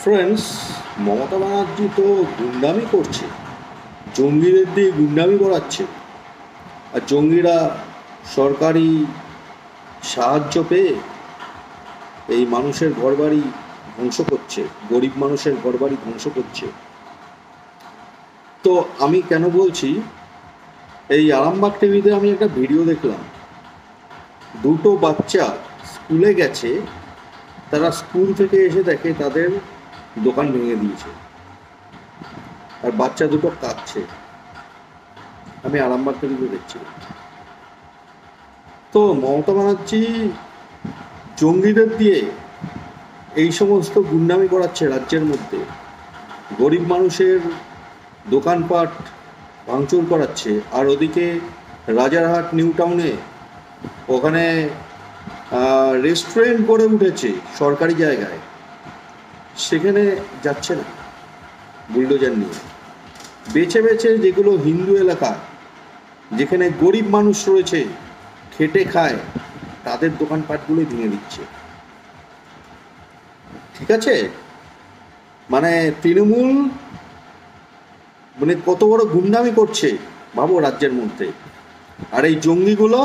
Friends, Mamata Banerjee তো গুন্ডামি করছে, জঙ্গিদের দিয়ে গুন্ডামি করাচ্ছে। আর জঙ্গিরা সরকারি সাহায্য পেয়ে এই মানুষের ঘরবাড়ি ধ্বংস করছে, গরিব মানুষের ঘরবাড়ি ধ্বংস করছে। তো আমি কেন বলছি, এই আরামবাগ টিভিতে আমি একটা ভিডিও দেখলাম। দুটো বাচ্চা স্কুলে গেছে, তারা স্কুল থেকে এসে দেখে তাদের দোকান ভেঙে দিয়েছে, আর বাচ্চা দুটো কাঁদছে। আমি আরামবাগ টিভিতে দেখছি। তো মমতা ব্যানার্জি জঙ্গিদের দিয়ে এই সমস্ত গুন্ডামি করাচ্ছে রাজ্যের মধ্যে, গরিব মানুষের দোকানপাট ভাঙচুর করাচ্ছে। আর ওদিকে রাজারহাট নিউ টাউনে ওখানে রেস্টুরেন্ট গড়ে উঠেছে সরকারি জায়গায়, সেখানে যাচ্ছে না বুলডোজার নিয়ে। বেছে বেছে যেগুলো হিন্দু এলাকা, যেখানে গরিব মানুষ রয়েছে, খেটে খায়, তাদের দোকানপাটগুলোই ভেঙে দিচ্ছে। ঠিক আছে, মানে তৃণমূল মানে কত বড় গুন্ডামি করছে ভাবো রাজ্যের মধ্যে। আর এই জঙ্গিগুলো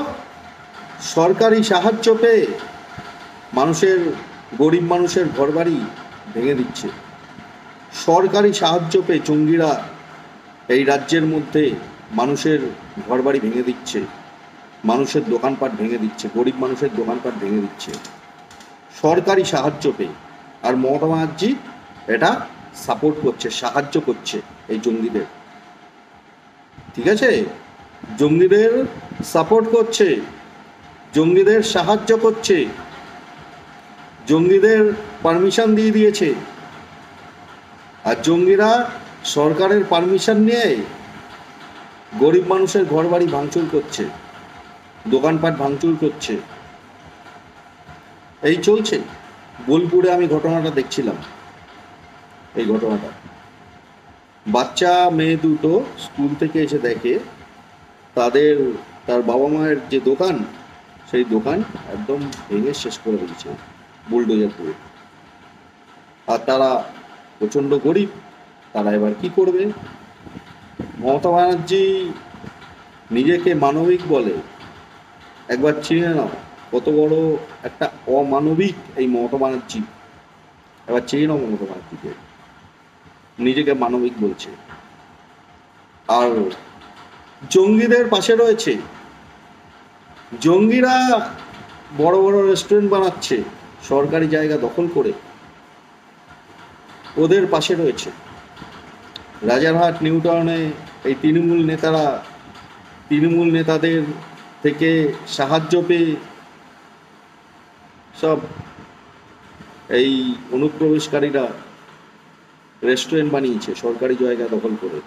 সরকারি সাহায্য পেয়ে মানুষের, গরিব মানুষের ঘরবাড়ি ভেঙে দিচ্ছে। সরকারি সাহায্য পেয়ে জঙ্গিরা এই রাজ্যের মধ্যে মানুষের ঘরবাড়ি ভেঙে দিচ্ছে, মানুষের দোকানপাট ভেঙে দিচ্ছে, গরিব মানুষের দোকানপাট ভেঙে দিচ্ছে সরকারি সাহায্য পেয়ে। আর মমতা ব্যানার্জি এটা সাপোর্ট করছে, সাহায্য করছে এই জঙ্গিদের। ঠিক আছে, জঙ্গিদের সাপোর্ট করছে, জঙ্গিদের সাহায্য করছে, জঙ্গিদের পারমিশন দিয়ে দিয়েছে। আর জঙ্গিরা সরকারের পারমিশন নিয়ে গরিব মানুষের ঘরবাড়ি ভাঙচুর করছে, দোকানপাট ভাঙচুর করছে। এই চলছে। বোলপুরে আমি ঘটনাটা দেখছিলাম। এই ঘটনাটা, বাচ্চা মেয়ে দুটো স্কুল থেকে এসে দেখে তার বাবা মায়ের যে দোকান, সেই দোকান একদম ভেঙে শেষ করে দিয়েছে বুলডোজার দিয়ে। আর তারা প্রচণ্ড গরিব, তারা এবার কি করবে? মমতা ব্যানার্জি নিজেকে মানবিক বলে, একবার চিনে নাও কত বড় একটা অমানবিক এই মমতা ব্যানার্জি। এবার চিনে নাও মমতা ব্যানার্জিকে, নিজেকে মানবিক বলছে। আর জঙ্গিদের পাশে রয়েছে, জঙ্গিরা বড় বড় রেস্টুরেন্ট বানাচ্ছে সরকারি জায়গা দখল করে, ওদের পাশে রয়েছে। রাজারহাট নিউ টাউনে এই তৃণমূল নেতাদের থেকে সাহায্য পেয়ে সব এই অনুপ্রবেশকারীরা রেস্টুরেন্ট বানিয়েছে সরকারি জায়গা দখল করে।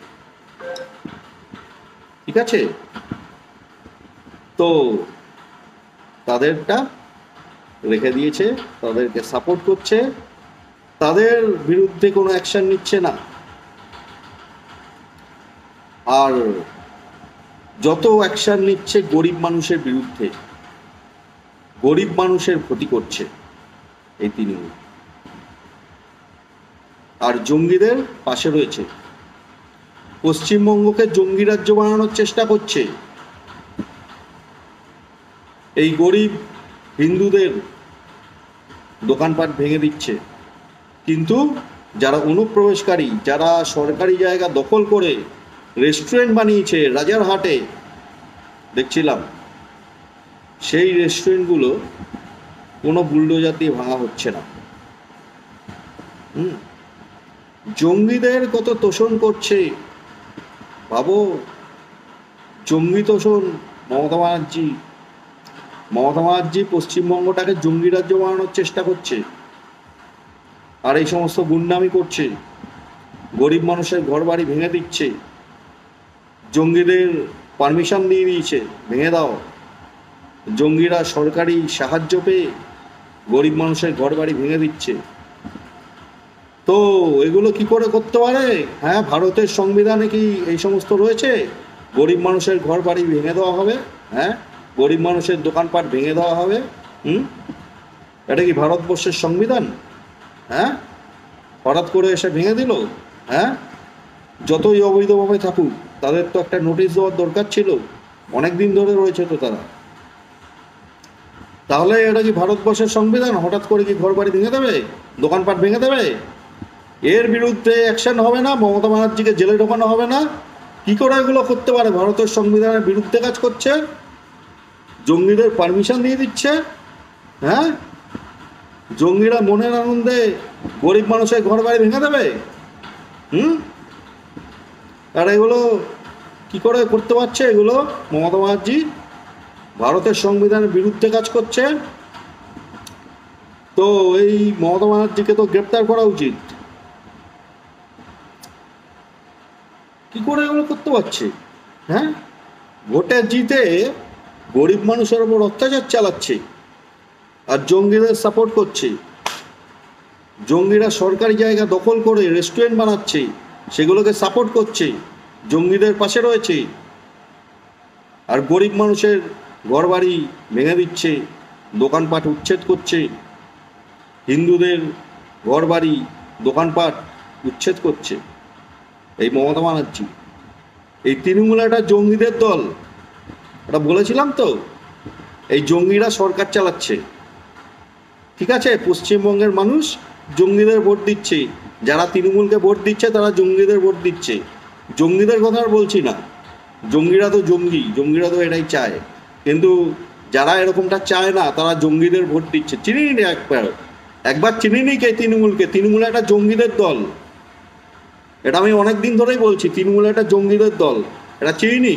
ঠিক আছে, তো তাদেরটা রেখে দিয়েছে, তাদেরকে সাপোর্ট করছে, তাদের বিরুদ্ধে কোনো অ্যাকশন নিচ্ছে না। আর যত অ্যাকশন নিচ্ছে গরিব মানুষের বিরুদ্ধে, গরিব মানুষের ক্ষতি করছে এই তৃণমূল। আর জঙ্গিদের পাশে রয়েছে, পশ্চিমবঙ্গকে জঙ্গি রাজ্য বানানোর চেষ্টা করছে। এই গরিব হিন্দুদের দোকানপাট ভেঙে দিচ্ছে, কিন্তু যারা অনুপ্রবেশকারী, যারা সরকারি জায়গা দখল করে রেস্টুরেন্ট বানিয়েছে রাজারহাটে, দেখছিলাম সেই রেস্টুরেন্টগুলো কোনো বুলডোজার দিয়ে ভাঙা হচ্ছে না। জঙ্গিদের কত তোষণ করছে ভাবো, জঙ্গি তোষণ মমতা ব্যানার্জি পশ্চিমবঙ্গটাকে জঙ্গি রাজ্য বানানোর চেষ্টা করছে। আর এই সমস্ত গুন্ডামি করছে, গরিব মানুষের ঘরবাড়ি ভেঙে দিচ্ছে, জঙ্গিদের পারমিশন দিয়ে দিয়েছে ভেঙে দাও। জঙ্গিরা সরকারি সাহায্য পেয়ে গরিব মানুষের ঘরবাড়ি ভেঙে দিচ্ছে। তো এগুলো কি করে করতে পারে? হ্যাঁ, ভারতের সংবিধানে কি এই সমস্ত রয়েছে? গরিব মানুষের ঘর বাড়ি ভেঙে দেওয়া হবে? হ্যাঁ, গরিব মানুষের দোকানপাট ভেঙে দেওয়া হবে? এটা কি ভারতবর্ষের সংবিধান? হ্যাঁ, হঠাৎ করে এসে ভেঙে দিল? হ্যাঁ, যতই অবৈধভাবে থাকুক তাদের তো একটা নোটিশ দেওয়ার দরকার ছিল, অনেক দিন ধরে রয়েছে তো তারা। তাহলে এটা কি ভারতবর্ষের সংবিধান? হঠাৎ করে কি ঘর বাড়ি ভেঙে দেবে, দোকানপাট ভেঙে দেবে? এর বিরুদ্ধে অ্যাকশন হবে না? মমতা ব্যানার্জিকে জেলে ঢোকানো হবে না? কি করে এগুলো করতে পারে? ভারতের সংবিধানের বিরুদ্ধে কাজ করছে, জঙ্গিদের পারমিশন দিয়ে দিচ্ছে। হ্যাঁ, জঙ্গিরা মনের আনন্দে গরিব মানুষের ঘর বাড়ি ভেঙে দেবে? আর এগুলো কি করে করতে পারছে? এগুলো মমতা ব্যানার্জি ভারতের সংবিধানের বিরুদ্ধে কাজ করছে। তো এই মমতা ব্যানার্জিকে তো গ্রেপ্তার করা উচিত। কি করে এগুলো করতে পারছে? হ্যাঁ, ভোটে জিতে গরিব মানুষের ওপর অত্যাচার চালাচ্ছে আর জঙ্গিদের সাপোর্ট করছে। জঙ্গিরা সরকারি জায়গা দখল করে রেস্টুরেন্ট বানাচ্ছে, সেগুলোকে সাপোর্ট করছে, জঙ্গিদের পাশে রয়েছে। আর গরিব মানুষের ঘরবাড়ি ভেঙে দিচ্ছে, দোকানপাট উচ্ছেদ করছে, হিন্দুদের ঘরবাড়ি দোকানপাট উচ্ছেদ করছে এই মমতা ব্যানার্জি। এই তৃণমূল একটা জঙ্গিদের দল, ওটা বলেছিলাম তো। এই জঙ্গিরা সরকার চালাচ্ছে, ঠিক আছে? পশ্চিমবঙ্গের মানুষ জঙ্গিদের ভোট দিচ্ছে, যারা তৃণমূলকে ভোট দিচ্ছে তারা জঙ্গিদের ভোট দিচ্ছে। জঙ্গিদের কথা আর বলছি না, জঙ্গিরা তো জঙ্গিরা তো এটাই চায়, কিন্তু যারা এরকমটা চায় না তারা জঙ্গিদের ভোট দিচ্ছে। চিনিনি একবার চিনিনি কে তৃণমূলকে? তৃণমূল একটা জঙ্গিদের দল, এটা আমি অনেক দিন ধরেই বলছি। তৃণমূল একটা জঙ্গিদের দল, এটা চিনিনি?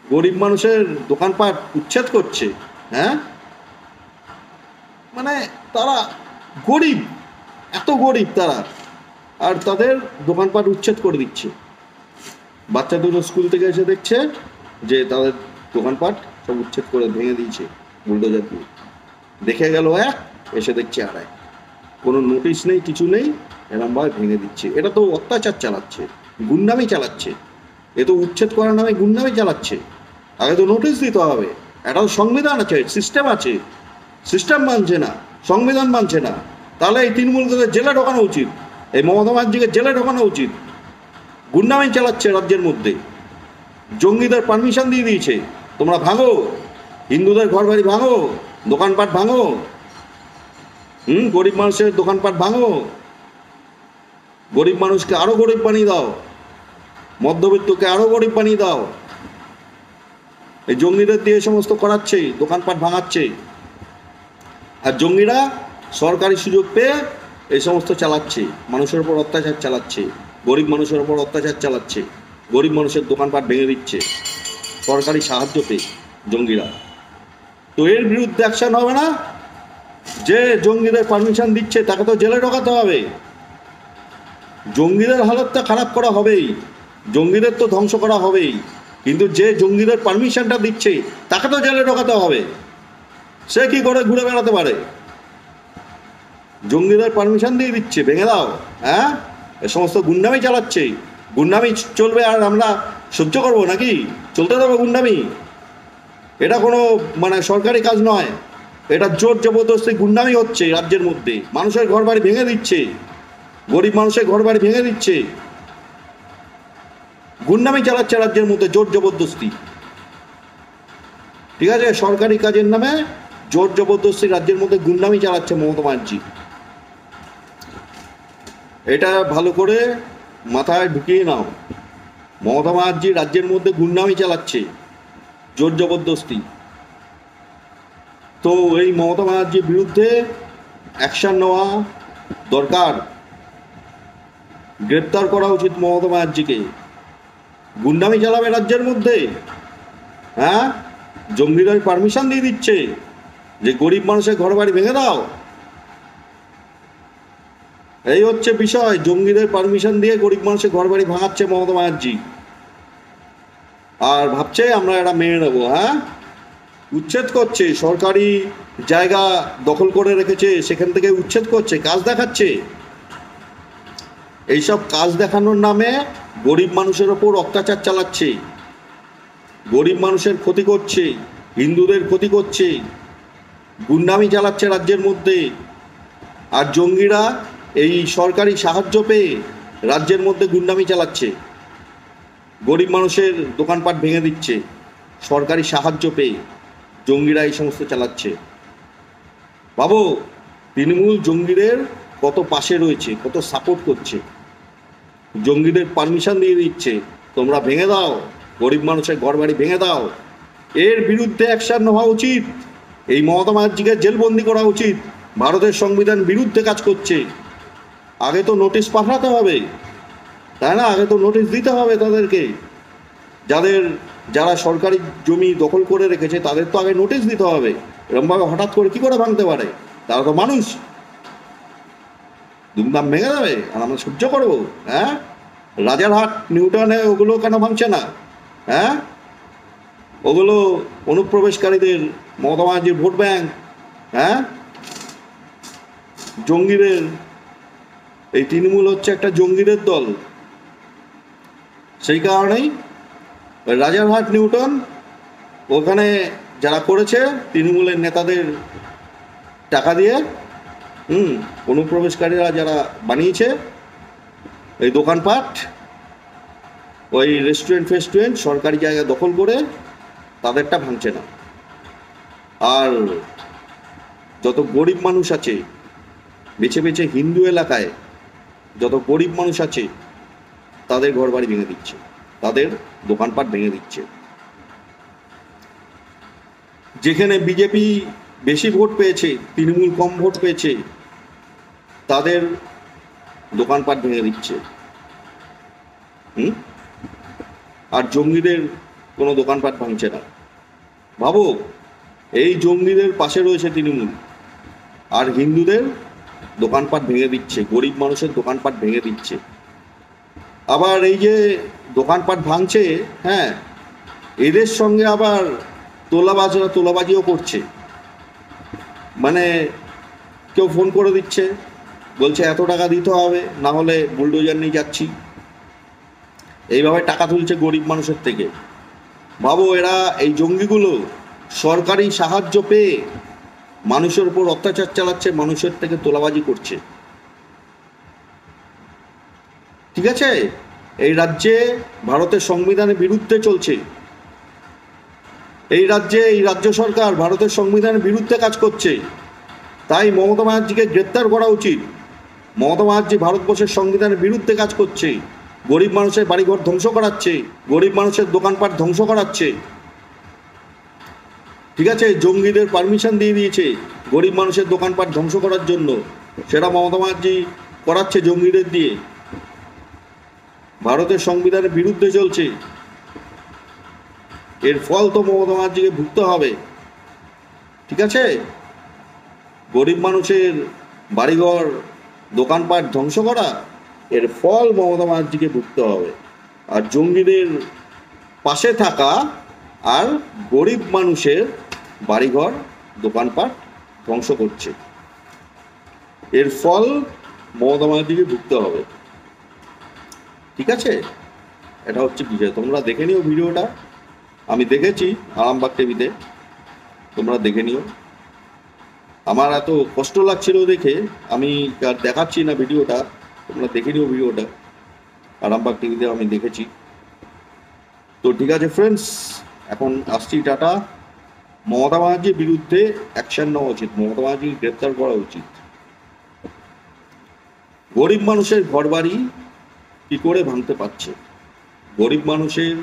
গরিব মানুষের দোকানপাট উচ্ছেদ করছে। হ্যাঁ, মানে তারা গরিব, এত গরিব তারা, আর তাদের দোকানপাট উচ্ছেদ করে দিচ্ছে। বাচ্চা দুটো স্কুল থেকে এসে দেখছে যে তাদের দোকানপাট সব উচ্ছেদ করে ভেঙে দিয়েছে বুলডোজার দিয়ে। দেখে গেল এক, এসে দেখছে আর এক, কোনো নোটিশ নেই, কিছু নেই, এরমভাবে ভেঙে দিচ্ছে। এটা তো অত্যাচার চালাচ্ছে, গুন্ডামি চালাচ্ছে। এ তো উচ্ছেদ করার নামে গুন্ডামি চালাচ্ছে। আগে তো নোটিশ দিতে হবে, একটা তো সংবিধান আছে, সিস্টেম আছে। সিস্টেম মানছে না, সংবিধান মানছে না, তাহলে এই তৃণমূলকে জেলে ঢোকানো উচিত, এই মমতা ব্যানার্জিকে জেলে ঢোকানো উচিত। গুন্ডামি চালাচ্ছে রাজ্যের মধ্যে, জঙ্গিদের পারমিশন দিয়ে দিয়েছে, তোমরা ভাঙো, হিন্দুদের ঘর বাড়ি ভাঙো, দোকানপাট ভাঙো, গরিব মানুষের দোকানপাট ভাঙো, গরিব মানুষকে আরো গরিব বানিয়ে দাও, মধ্যবিত্তকে আরো গরিব বানিয়ে দাও। এই জঙ্গিদের দিয়ে সমস্ত করাচ্ছে, দোকানপাট ভাঙাচ্ছে। আর জঙ্গিরা সরকারি সুযোগ পেয়ে এই সমস্ত চালাচ্ছে, মানুষের ওপর অত্যাচার চালাচ্ছে, গরিব মানুষের ওপর অত্যাচার চালাচ্ছে, গরিব মানুষের দোকানপাট ভেঙে দিচ্ছে সরকারি সাহায্য পেয়ে জঙ্গিরা। তো এর বিরুদ্ধে অ্যাকশন হবে না? যে জঙ্গিদের পারমিশন দিচ্ছে তাকে তো জেলে ঢোকাতে হবে। জঙ্গিদের হালতটা খারাপ করা হবেই, জঙ্গিদের তো ধ্বংস করা হবেই, কিন্তু যে জঙ্গিদের পারমিশনটা দিচ্ছে তাকে তো জেলে ঢোকাতে হবে। সে কি করে ঘুরে বেড়াতে পারে? জঙ্গিদের পারমিশন দিয়ে দিচ্ছে, ভেঙে দাও। হ্যাঁ, এ সমস্ত গুন্ডামি চালাচ্ছে। গুন্ডামি চলবে আর আমরা সহ্য করবো নাকি? চলতে দেবো গুন্ডামি? এটা কোনো সরকারি কাজ নয়, এটা জোর জবরদস্তি গুন্ডামি হচ্ছে রাজ্যের মধ্যে। মানুষের ঘর বাড়ি ভেঙে দিচ্ছে, গরিব মানুষের ঘর বাড়ি ভেঙে দিচ্ছে, গুন্ডামি চালাচ্ছে রাজ্যের মধ্যে জোর জবরদস্তি। ঠিক আছে, সরকারি কাজের নামে জোর জবরদস্তি রাজ্যের মধ্যে গুন্ডামি চালাচ্ছে মমতা ব্যানার্জি। এটা ভালো করে মাথায় ঢুকিয়ে নাও, মমতা ব্যানার্জি রাজ্যের মধ্যে গুন্ডামি চালাচ্ছে, জোর জবরদস্তি। তো এই মমতা ব্যানার্জির বিরুদ্ধে অ্যাকশন নেওয়া দরকার, গ্রেপ্তার করা উচিত মমতা ব্যানার্জিকে। গুন্ডামি চালাবে রাজ্যের মধ্যে, হ্যাঁ, জঙ্গিদের পারমিশন দিয়ে দিচ্ছে যে গরিব মানুষের ঘর বাড়ি ভেঙে দাও। এই হচ্ছে বিষয়, জঙ্গিদের পারমিশন দিয়ে গরিব মানুষের ঘর বাড়ি ভাঙাচ্ছে মমতা ব্যানার্জি, আর ভাবছে আমরা এটা মেনে নেবো। হ্যাঁ, উচ্ছেদ করছে, সরকারি জায়গা দখল করে রেখেছে সেখান থেকে উচ্ছেদ করছে, কাজ দেখাচ্ছে। এইসব কাজ দেখানোর নামে গরিব মানুষের ওপর অত্যাচার চালাচ্ছে, গরিব মানুষের ক্ষতি করছে, হিন্দুদের ক্ষতি করছে, গুন্ডামি চালাচ্ছে রাজ্যের মধ্যে। আর জঙ্গিরা এই সরকারি সাহায্য পেয়ে রাজ্যের মধ্যে গুন্ডামি চালাচ্ছে, গরিব মানুষের দোকানপাট ভেঙে দিচ্ছে, সরকারি সাহায্য পেয়ে জঙ্গিরা এই সমস্ত চালাচ্ছে। ভাবো তৃণমূল জঙ্গিদের কত পাশে রয়েছে, কত সাপোর্ট করছে, জঙ্গিদের পারমিশন দিয়ে দিচ্ছে তোমরা ভেঙে দাও, গরিব মানুষের ঘরবাড়ি ভেঙে দাও। এর বিরুদ্ধে অ্যাকশন হওয়া উচিত, এই মমতা ব্যানার্জিকে জেলবন্দি করা উচিত। ভারতের সংবিধান বিরুদ্ধে কাজ করছে, আগে তো নোটিশ পাঠাতে হবে, তাই না? আগে তো নোটিশ দিতে হবে তাদেরকে, যারা সরকারি জমি দখল করে রেখেছে তাদের তো আগে নোটিশ দিতে হবে। এরকমভাবে হঠাৎ করে কি করে ভাঙতে পারে? তারা তো মানুষ, দুমদাম ভেঙে যাবে আর আমরা সহ্য করবো? হ্যাঁ, রাজারহাট নিউটাউনে ওগুলো কেন ভাঙছে না? হ্যাঁ, ওগুলো অনুপ্রবেশকারীদের, মমতা ব্যানার্জির ভোট ব্যাংক। হ্যাঁ, জঙ্গিদের, এই তৃণমূল হচ্ছে একটা জঙ্গিদের দল। সেই কারণেই রাজারহাট নিউটন ওখানে যারা করেছে তৃণমূলের নেতাদের টাকা দিয়ে, অনুপ্রবেশকারীরা যারা বানিয়েছে এই দোকানপাট, ওই রেস্টুরেন্ট সরকারি জায়গা দখল করে তাদেরটা ভাঙছে না। আর যত গরিব মানুষ আছে, বেছে বেছে হিন্দু এলাকায় যত গরিব মানুষ আছে তাদের ঘরবাড়ি ভেঙে দিচ্ছে, তাদের দোকানপাট ভেঙে দিচ্ছে। যেখানে বিজেপি বেশি ভোট পেয়েছে, তৃণমূল কম ভোট পেয়েছে, তাদের দোকানপাট ভেঙে দিচ্ছে। আর জঙ্গিদের কোনো দোকানপাট ভাঙছে না। ভাবো, এই জঙ্গিদের পাশে রয়েছে তৃণমূল, আর হিন্দুদের দোকানপাট ভেঙে দিচ্ছে, গরিব মানুষের দোকানপাট ভেঙে দিচ্ছে। আবার এই যে দোকানপাট ভাঙছে, হ্যাঁ, এদের সঙ্গে আবার তোলাবাজিও করছে। মানে কেউ ফোন করে দিচ্ছে, বলছে এত টাকা দিতে হবে, না হলে বুলডোজার নিয়ে যাচ্ছি। এইভাবে টাকা তুলছে গরিব মানুষের থেকে। ভাবো, এরা এই জঙ্গিগুলো সরকারি সাহায্য পেয়ে মানুষের উপর অত্যাচার চালাচ্ছে, মানুষের থেকে তোলাবাজি করছে। ঠিক আছে, এই রাজ্যে ভারতের সংবিধানের বিরুদ্ধে চলছে, এই রাজ্য সরকার ভারতের সংবিধানের বিরুদ্ধে কাজ করছে। তাই মমতা ব্যানার্জিকে গ্রেপ্তার করা উচিত। মমতা ব্যানার্জি ভারতবর্ষের সংবিধানের বিরুদ্ধে কাজ করছে, গরিব মানুষের বাড়িঘর ধ্বংস করাচ্ছে, গরিব মানুষের দোকানপাট ধ্বংস করাচ্ছে। ঠিক আছে, জঙ্গিদের পারমিশন দিয়ে দিয়েছে গরিব মানুষের দোকানপাট ধ্বংস করার জন্য, সেটা মমতা ব্যানার্জি করাচ্ছে জঙ্গিদের দিয়ে। ভারতের সংবিধানের বিরুদ্ধে চলছে, এর ফল তো মমতা ব্যানার্জিকে ভুগতে হবে। ঠিক আছে, গরিব মানুষের বাড়িঘর দোকানপাট ধ্বংস করা, এর ফল মমতা ব্যানার্জিকে ভুগতে হবে। আর জঙ্গিদের পাশে থাকা আর গরিব মানুষের বাড়িঘর দোকানপাট ধ্বংস করছে, এর ফল মমতা ব্যানার্জিকে ভুগতে হবে। ঠিক আছে, এটা হচ্ছে বিষয়। তোমরা দেখে নিও ভিডিওটা, আমি দেখেছি আরামবাগ টিভিতে, তোমরা দেখে নিও। আমার এত কষ্ট লাগছিল দেখে, আমি আর দেখাচ্ছি না ভিডিওটা, তোমরা দেখে নিও ভিডিওটা, আরামবাগ টিভিতে আমি দেখেছি। তো ঠিক আছে ফ্রেন্ডস, এখন আসছি, টাটা। মমতা ব্যানার্জির বিরুদ্ধে অ্যাকশন নেওয়া উচিত, মমতা ব্যানার্জিকে গ্রেপ্তার করা উচিত। গরিব মানুষের ঘরবাড়ি কি করে ভাঙতে পারছে, গরিব মানুষের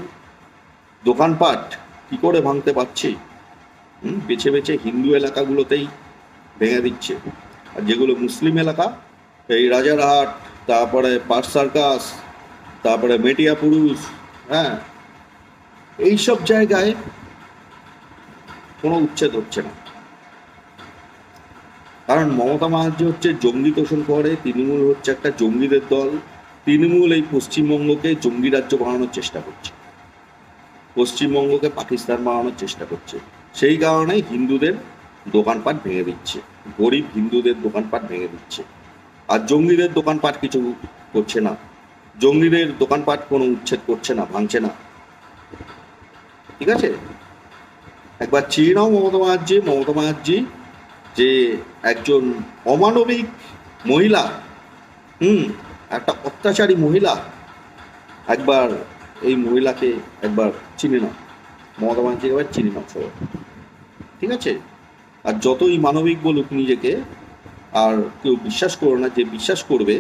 দোকানপাট কি করে ভাঙতে পারছে, বেছে বেছে হিন্দু এলাকাগুলোতেই ভেঙে দিচ্ছে। আর যেগুলো মুসলিম এলাকা, এই রাজারহাট, তারপরে পার্ক সার্কাস, তারপরে মেটিয়া পুরুষ, হ্যাঁ, এইসব জায়গায় কোনো উচ্ছেদ হচ্ছে না। কারণ মমতা ব্যানার্জি হচ্ছে জঙ্গি তোষণ করে, তৃণমূল হচ্ছে একটা জঙ্গিদের দল। তৃণমূল এই পশ্চিমবঙ্গকে জঙ্গি রাজ্য বানানোর চেষ্টা করছে, পশ্চিমবঙ্গকে পাকিস্তান বানানোর চেষ্টা করছে। সেই কারণে হিন্দুদের দোকানপাট ভেঙে দিচ্ছে, গরিব হিন্দুদের দোকানপাট ভেঙে দিচ্ছে। আর জঙ্গিদের দোকানপাট কিছু করছে না, জঙ্গিদের দোকানপাট কোনো উচ্ছেদ করছে না, ভাঙছে না। ঠিক আছে, একবার চেয়ে নাও মমতা ব্যানার্জি যে একজন অমানবিক মহিলা, হুম, একটা অত্যাচারী মহিলা, একবার এই মহিলাকে একবার চিনে নাও, মমতা ব্যানার্জি একবার চিনে নাও সবাই, ঠিক আছে? আর যতই মানবিক বলুক নিজেকে, আর কেউ বিশ্বাস করো না, যে বিশ্বাস করবে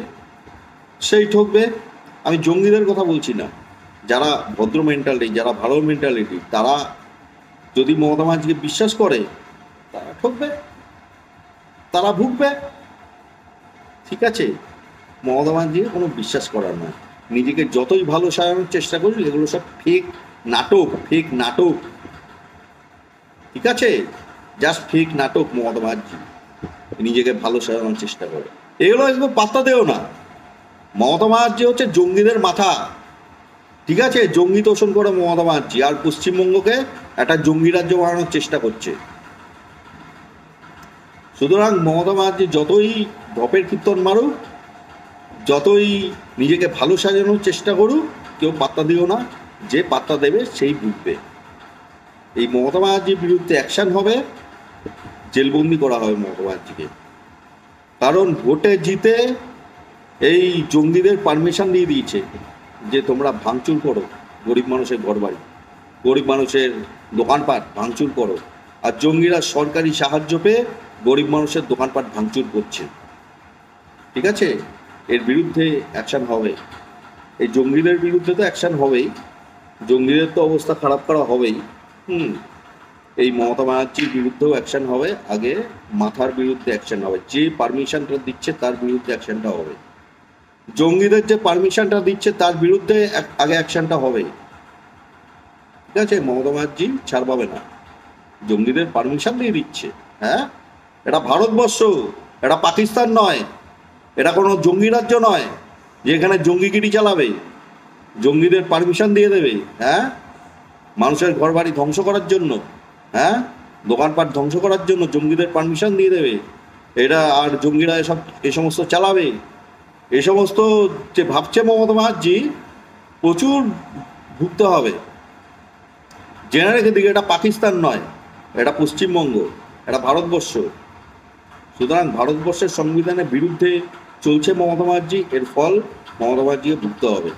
সেই ঠকবে। আমি জঙ্গিদের কথা বলছি না, যারা ভদ্র মেন্টালিটি, যারা ভালো মেন্টালিটি, তারা যদি মমতা ব্যানার্জিকে বিশ্বাস করে তারা ঠকবে, তারা ভুগবে, ঠিক আছে? মমতা ব্যানার্জিকে কোনো বিশ্বাস করার নয়। নিজেকে যতই ভালো সাজানোর চেষ্টা করি, এগুলো সব ফেক নাটক, ফেক নাটক, ঠিক আছে? জাস্ট ফেক নাটক। মমতা ব্যানার্জি নিজেকে ভালো সাজানোর চেষ্টা করে, এগুলো একদম পাত্তা দেও না। মমতা ব্যানার্জি হচ্ছে জঙ্গিদের মাথা, ঠিক আছে? জঙ্গি তোষণ করে মমতা ব্যানার্জি, আর পশ্চিমবঙ্গকে একটা জঙ্গি রাজ্য বানানোর চেষ্টা করছে। সুতরাং মমতা ব্যানার্জি যতই ঢপের কীর্তন মারুক, যতই নিজেকে ভালো সাজানোর চেষ্টা করুক, কেউ পাত্তা দিও না। যে পাত্তা দেবে সেই ভুগবে। এই মমতা ব্যানার্জির বিরুদ্ধে অ্যাকশন হবে, জেলবন্দি করা হবে মমতা ব্যানার্জিকে। কারণ ভোটে জিতে এই জঙ্গিদের পারমিশন দিয়ে দিয়েছে যে তোমরা ভাঙচুর করো গরিব মানুষের ঘরবাড়ি, গরিব মানুষের দোকানপাট ভাঙচুর করো। আর জঙ্গিরা সরকারি সাহায্য পেয়ে গরিব মানুষের দোকানপাট ভাঙচুর করছে, ঠিক আছে? এর বিরুদ্ধে অ্যাকশন হবে। এই জঙ্গিদের বিরুদ্ধে তো অ্যাকশন হবেই, জঙ্গিদের তো অবস্থা খারাপ করা হবেই। এই মমতা ব্যানার্জির বিরুদ্ধেও অ্যাকশন হবে। আগে মাথার বিরুদ্ধে অ্যাকশন হবে, যে পারমিশনটা দিচ্ছে তার বিরুদ্ধে অ্যাকশনটা হবে। জঙ্গিদের যে পারমিশনটা দিচ্ছে তার বিরুদ্ধে আগে অ্যাকশনটা হবে, ঠিক আছে? মমতা ব্যানার্জি ছাড় পাবে না। জঙ্গিদের পারমিশন দিয়ে দিচ্ছে, হ্যাঁ? এটা ভারতবর্ষ, এটা পাকিস্তান নয়, এটা কোনো জঙ্গি রাজ্য নয় যে এখানে জঙ্গিগিরি চালাবে, জঙ্গিদের পারমিশন দিয়ে দেবে, হ্যাঁ? মানুষের ঘর বাড়ি ধ্বংস করার জন্য, হ্যাঁ, দোকানপাট ধ্বংস করার জন্য জঙ্গিদের পারমিশন দিয়ে দেবে এটা, আর জঙ্গিরা এসব এ সমস্ত চালাবে। এ সমস্ত যে ভাবছে মমতা ব্যানার্জি, প্রচুর ভুগতে হবে। জেনে রেখে দিকে, এটা পাকিস্তান নয়, এটা পশ্চিমবঙ্গ, এটা ভারতবর্ষ। সুতরাং ভারতবর্ষের সংবিধানের বিরুদ্ধে চলছে মমতা ব্যানার্জি, এর ফল মমতা ব্যানার্জিকে ভুগতে হবে,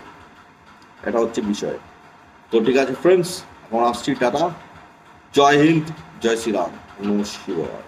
এটা হচ্ছে বিষয়। তো ঠিক আছে ফ্রেন্ডস, এখন আসছি, টাটা, জয় হিন্দ, জয় শ্রীরাম, নমঃ শিবায়।